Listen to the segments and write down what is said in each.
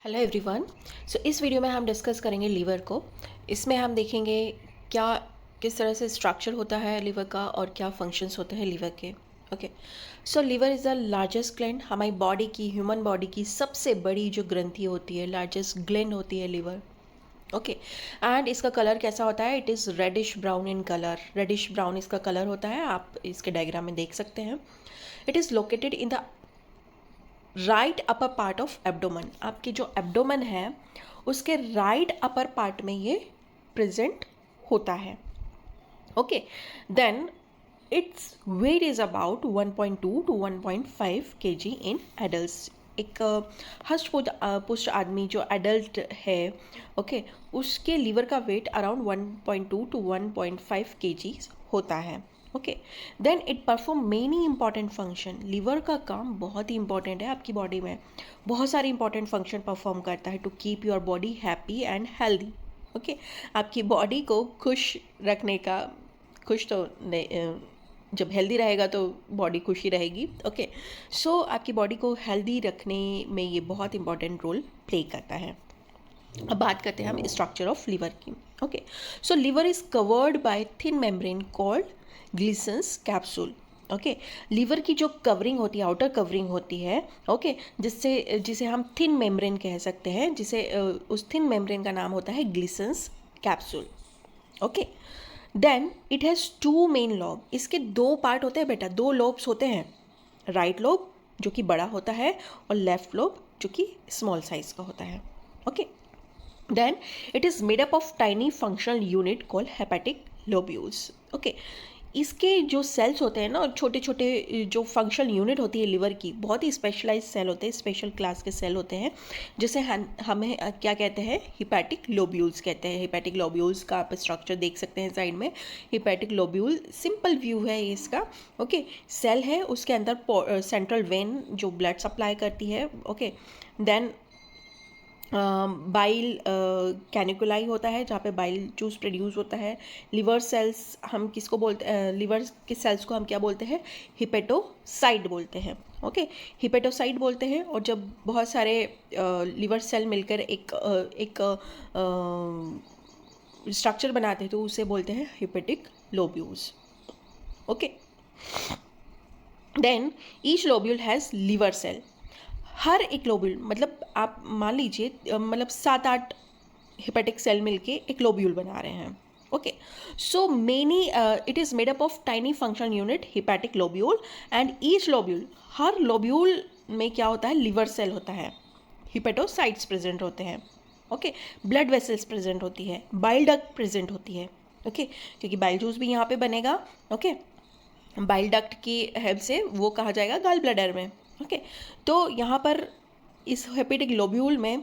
Hello everyone. इस video में हम डिस्कस करेंगे लीवर को। इसमें हम देखेंगे क्या किस तरह से स्ट्रक्चर होता है लीवर का और क्या फंक्शंस होते हैं लीवर के। Okay, liver is the largest gland. हमारी बॉडी की, ह्यूमन बॉडी की सबसे बड़ी जो ग्रंथि होती है, लार्जेस्ट ग्लैंड होती है लीवर। ओके, एंड इसका कलर कैसा होता है? It is reddish brown in colour. Reddish brown इसका कलर होता है, आप इसके डायग्राम में देख सकते हैं। It is located in the right upper part of abdomen. आपकी जो एब्डोमन है उसके राइट अपर पार्ट में ये प्रेजेंट होता है। Okay, then its weight is about 1.2 to 1.5 kg in adult. एक हष्ट पुष्ट आदमी जो एडल्ट है, ओके, उसके लीवर का वेट अराउंड 1.2 to 1.5 kg होता है। Okay, then it perform many important function. Liver का काम बहुत ही इंपॉर्टेंट है, आपकी बॉडी में बहुत सारे इंपॉर्टेंट फंक्शन परफॉर्म करता है to keep your body happy and healthy. Okay, आपकी बॉडी को खुश रखने का, खुश तो नहीं, जब हेल्दी रहेगा तो बॉडी खुश ही रहेगी। ओके, आपकी बॉडी को हेल्दी रखने में ये बहुत इंपॉर्टेंट रोल प्ले करता है। अब बात करते हैं हम स्ट्रक्चर ऑफ लीवर की। Okay, liver is covered by thin membrane called Glisson's capsule. Okay, liver की जो कवरिंग होती है, आउटर कवरिंग होती है, ओके, जिसे हम थिन मेम्ब्रेन कह सकते हैं, उस थिन मेम्ब्रेन का नाम होता है Glisson's capsule. Okay, then it has two main lobe. इसके दो पार्ट होते हैं बेटा, दो लोब्स होते हैं। राइट लोब जो कि बड़ा होता है और लेफ्ट लोब जो कि स्मॉल साइज का होता है। Okay, then it is made up of tiny functional unit called hepatic lobules. Okay, इसके जो सेल्स होते हैं ना, छोटे छोटे जो फंक्शनल यूनिट होती है लीवर की, बहुत ही स्पेशलाइज सेल होते हैं, स्पेशल क्लास के सेल होते हैं, जिसे हमें क्या कहते हैं? हिपैटिक लोब्यूल्स कहते हैं। हिपैटिक लोब्यूल्स का आप स्ट्रक्चर देख सकते हैं साइड में। हिपैटिक लोब्यूल सिंपल व्यू है इसका। ओके, सेल है, उसके अंदर सेंट्रल वेन जो ब्लड सप्लाई करती है। ओके, देन बाइल कैनिकुलाई होता है जहाँ पे बाइल जूस प्रोड्यूस होता है। लिवर सेल्स हम किसको बोलते हैं? लिवर के सेल्स को हम क्या बोलते हैं? हिपेटोसाइट बोलते हैं। ओके, हिपेटोसाइट बोलते हैं। और जब बहुत सारे लिवर सेल मिलकर एक स्ट्रक्चर बनाते हैं तो उसे बोलते हैं hepatic lobules. Okay, then each lobule has liver cell. हर एक लोब्यूल, मतलब आप मान लीजिए मतलब 7-8 हिपेटिक सेल मिलके एक लोब्यूल बना रहे हैं। Okay, it is made up of tiny functional unit hepatic lobule and each lobule, her lobule में क्या होता है? लिवर सेल होता है, हिपेटोसाइट्स प्रेजेंट होते हैं। ओके, ब्लड वेसल्स प्रेजेंट होती है, बाइल डक्ट प्रेजेंट होती है। ओके, क्योंकि बाइल जूस भी यहाँ पे बनेगा। ओके, बाइल डक्ट की हेल्प से वो कहा जाएगा गॉल ब्लैडर में। ओके, तो यहाँ पर इस हेपेटिक लोब्यूल में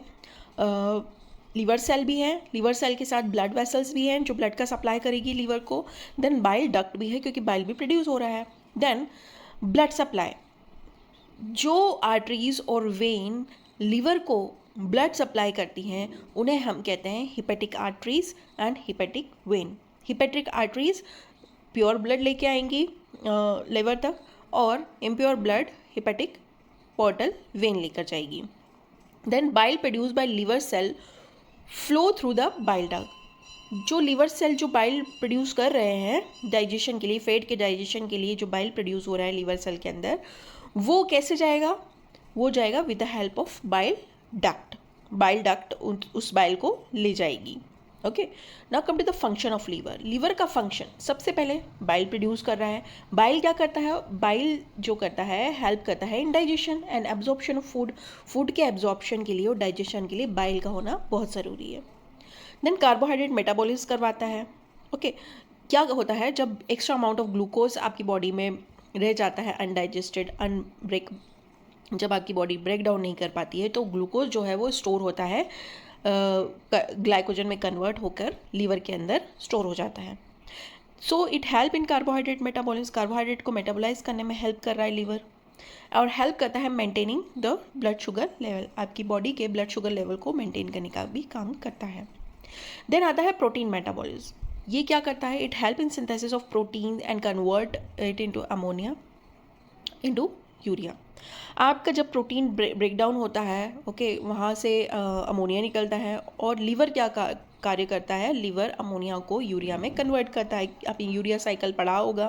लीवर सेल भी है, लीवर सेल के साथ ब्लड वेसल्स भी हैं जो ब्लड का सप्लाई करेगी लीवर को। देन बाइल डक्ट भी है क्योंकि बाइल भी प्रोड्यूस हो रहा है। देन ब्लड सप्लाई, जो आर्टरीज और वेन लीवर को ब्लड सप्लाई करती हैं उन्हें हम कहते हैं hepatic arteries and hepatic vein. Hepatic arteries pure blood लेके आएंगी लिवर तक, और impure blood hepatic portal vein लेकर जाएगी। Then bile produce by liver cell flow through the bile duct. जो लिवर सेल जो बाइल प्रोड्यूस कर रहे हैं डाइजेशन के लिए, फैट के डाइजेशन के लिए जो बाइल प्रोड्यूस हो रहा है लिवर सेल के अंदर, वो कैसे जाएगा? वो जाएगा with the help of bile duct. Bile duct उस बाइल को ले जाएगी। Okay, now come to the function of liver. Liver का फंक्शन, सबसे पहले बाइल प्रोड्यूस कर रहा है। बाइल क्या करता है? बाइल जो करता है, हेल्प करता है in digestion and absorption of food. Food के एब्जॉर्प्शन के लिए और डाइजेशन के लिए बाइल का होना बहुत ज़रूरी है। देन कार्बोहाइड्रेट मेटाबॉलिज्म करवाता है। ओके, क्या होता है जब एक्स्ट्रा अमाउंट ऑफ ग्लूकोज आपकी बॉडी में रह जाता है अनडाइजेस्टेड, जब आपकी बॉडी ब्रेक डाउन नहीं कर पाती है तो ग्लूकोज जो है वो स्टोर होता है, ग्लाइकोजन में कन्वर्ट होकर लीवर के अंदर स्टोर हो जाता है। It help in carbohydrate metabolism. Carbohydrate को मेटाबोलाइज करने में हेल्प कर रहा है लीवर, और हेल्प करता है maintaining the blood sugar level. आपकी बॉडी के ब्लड शुगर लेवल को मेंटेन करने का भी काम करता है। देन आता है प्रोटीन मेटाबॉलिज्म। ये क्या करता है? It help in synthesis of protein and convert it into ammonia into urea. आपका जब प्रोटीन ब्रेक डाउन होता है, ओके, वहाँ से अमोनिया निकलता है और लीवर क्या कार्य करता है, लीवर अमोनिया को यूरिया में कन्वर्ट करता है। आपने यूरिया साइकिल पढ़ा होगा,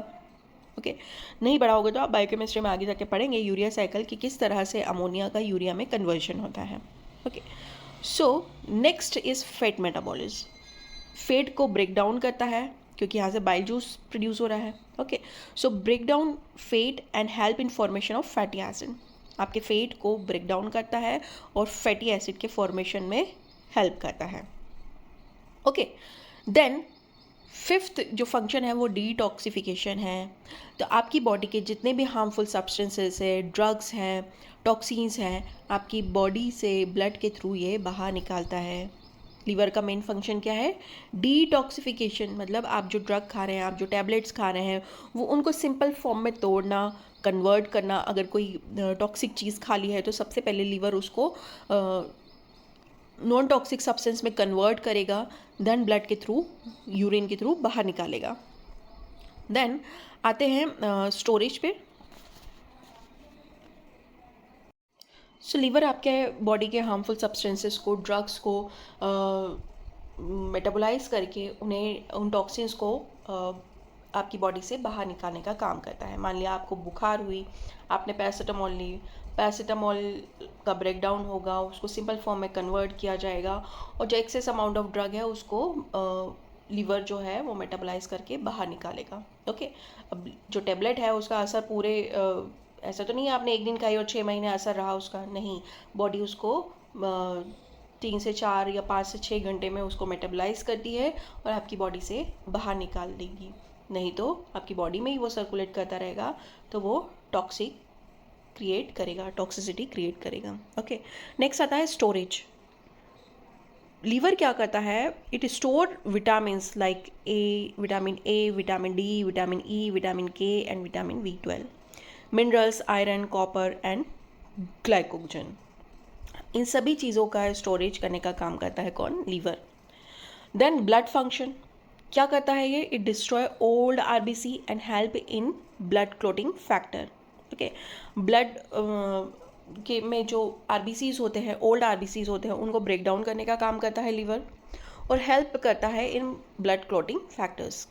ओके, नहीं पढ़ा होगा तो आप बायोकेमिस्ट्री में आगे जाके पढ़ेंगे यूरिया साइकिल कि किस तरह से अमोनिया का यूरिया में कन्वर्जन होता है। Okay, so next is fat metabolism. Fat को ब्रेक डाउन करता है क्योंकि यहाँ से बाइल जूस प्रोड्यूस हो रहा है। Okay, so break down fat and help in formation of fatty acid. आपके फैट को ब्रेक डाउन करता है और फैटी एसिड के फॉर्मेशन में हेल्प करता है। ओके, देन फिफ्थ जो फंक्शन है वो डिटॉक्सिफिकेशन है। तो आपकी बॉडी के जितने भी हार्मफुल सब्सटेंसेस है, ड्रग्स हैं, टॉक्सिन्स हैं, आपकी बॉडी से ब्लड के थ्रू ये बाहर निकालता है। लीवर का मेन फंक्शन क्या है, डिटॉक्सिफिकेशन, मतलब आप जो ड्रग खा रहे हैं, आप जो टैबलेट्स खा रहे हैं, वो उनको सिंपल फॉर्म में तोड़ना, कन्वर्ट करना। अगर कोई टॉक्सिक चीज़ खा ली है तो सबसे पहले लीवर उसको नॉन टॉक्सिक सब्सटेंस में कन्वर्ट करेगा, देन ब्लड के थ्रू, यूरिन के थ्रू बाहर निकालेगा। देन आते हैं स्टोरेज पे। सो लीवर आपके बॉडी के हार्मफुल सब्सटेंसेस को, ड्रग्स को मेटाबोलाइज करके उन्हें, उन टॉक्सिन्स को आपकी बॉडी से बाहर निकालने का काम करता है। मान लिया आपको बुखार हुई, आपने पैरासीटामोल ली, पैरासीटामोल का ब्रेक डाउन होगा, उसको सिंपल फॉर्म में कन्वर्ट किया जाएगा और जो एक्सेस अमाउंट ऑफ ड्रग है उसको लीवर जो है वो मेटाबोलाइज करके बाहर निकालेगा। ओके, अब जो टेबलेट है उसका असर पूरे ऐसा तो नहीं है आपने एक दिन खाई और 6 महीने असर रहा उसका, नहीं, बॉडी उसको 3 से 4 या 5 से 6 घंटे में उसको मेटाबोलाइज करती है और आपकी बॉडी से बाहर निकाल देगी। नहीं तो आपकी बॉडी में ही वो सर्कुलेट करता रहेगा तो वो टॉक्सिक क्रिएट करेगा, टॉक्सिसिटी क्रिएट करेगा। ओके, नेक्स्ट आता है स्टोरेज। लीवर क्या करता है, it store vitamin like vitamin A, vitamin D, vitamin E, vitamin K and vitamin B12, minerals, iron, copper and glycogen. इन सभी चीज़ों का स्टोरेज करने का काम करता है कौन, लीवर। देन ब्लड फंक्शन क्या करता है ये, it destroy old RBC and help in blood clotting factor. Okay, blood के में जो RBCs होते हैं, ओल्ड RBCs होते हैं, उनको ब्रेक डाउन करने का काम करता है लीवर और हेल्प करता है in blood clotting factors.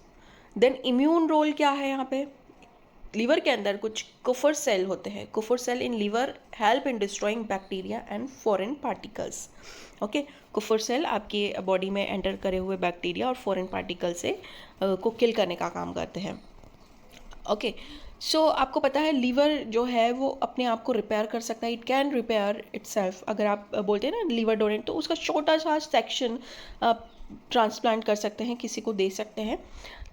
Then immune role क्या है यहाँ पे, लीवर के अंदर कुछ कुफर सेल होते हैं। Kupffer cell in liver help in destroying bacteria and foreign particles. Okay, Kupffer cell आपकी बॉडी में एंटर करे हुए बैक्टीरिया और फॉरेन पार्टिकल से को किल करने का काम करते हैं। ओके, सो आपको पता है लीवर जो है वो अपने आप को रिपेयर कर सकता है, इट कैन रिपेयर इटसेल्फ। अगर आप बोलते हैं ना लीवर डोनेट, तो उसका छोटा सा सेक्शन आप ट्रांसप्लांट कर सकते हैं, किसी को दे सकते हैं।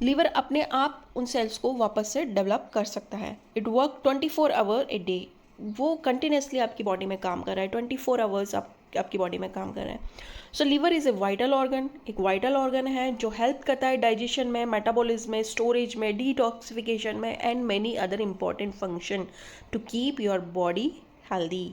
लीवर अपने आप उन सेल्स को वापस से डेवलप कर सकता है। It work 24 hour a day, वो कंटिन्यूसली आपकी बॉडी में काम कर रहा है, 24 आवर्स आपकी बॉडी में काम कर रहा है। So liver is a vital organ, एक वाइटल ऑर्गन है जो हेल्प करता है डाइजेशन में, मेटाबॉलिज्म में, स्टोरेज में, डिटॉक्सिफिकेशन में and many other important function to keep your body healthy.